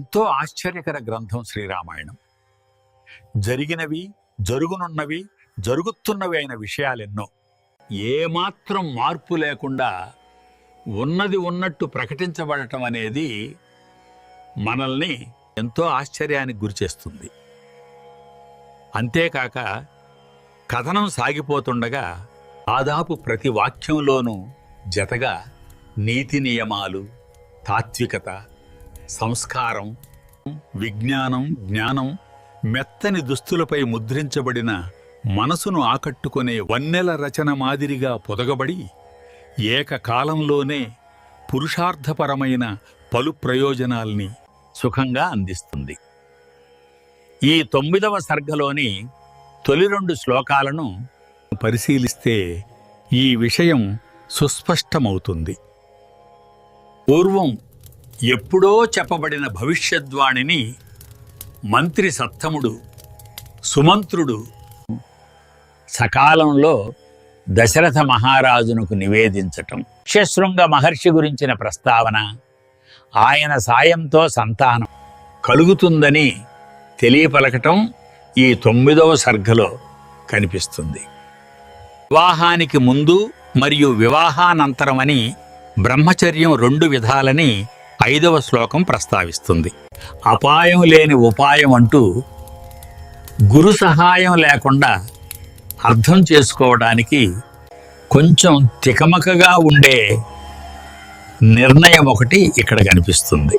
ఎంతో ఆశ్చర్యకర గ్రంథం శ్రీరామాయణం. జరిగినవి, జరుగునున్నవి, జరుగుతున్నవి అయిన విషయాలెన్నో ఏమాత్రం మార్పు లేకుండా ఉన్నది ఉన్నట్టు ప్రకటించబడటం అనేది మనల్ని ఎంతో ఆశ్చర్యానికి గురిచేస్తుంది. అంతేకాక కథనం సాగిపోతుండగా దాదాపు ప్రతి వాక్యంలోనూ జతగా నీతి నియమాలు, తాత్వికత, సంస్కారం, విజ్ఞానం, జ్ఞానం మెత్తని దుస్తులపై ముద్రించబడిన మనసును ఆకట్టుకునే వన్నెల రచన మాదిరిగా పొదగబడి ఏకకాలంలోనే పురుషార్థపరమైన పలు ప్రయోజనాల్ని సుఖంగా అందిస్తుంది. ఈ 9వ సర్గలోని తొలి 2 శ్లోకాలను పరిశీలిస్తే ఈ విషయం సుస్పష్టమవుతుంది. పూర్వం ఎప్పుడో చెప్పబడిన భవిష్యద్వాణిని మంత్రి సత్తముడు, సుమంత్రుడు సకాలంలో దశరథ మహారాజునకు నివేదించటం, ఋష్యశృంగ మహర్షి గురించిన ప్రస్తావన, ఆయన సాయంతో సంతానం కలుగుతుందని తెలియపలకటం ఈ 9వ సర్గలో కనిపిస్తుంది. వివాహానికి ముందు మరియు వివాహానంతరమని బ్రహ్మచర్యం 2 విధాలని 5వ శ్లోకం ప్రస్తావిస్తుంది. అపాయం లేని ఉపాయం అంటూ గురు సహాయం లేకుండా అర్థం చేసుకోవడానికి కొంచెం తికమకగా ఉండే నిర్ణయం ఒకటి ఇక్కడ కనిపిస్తుంది.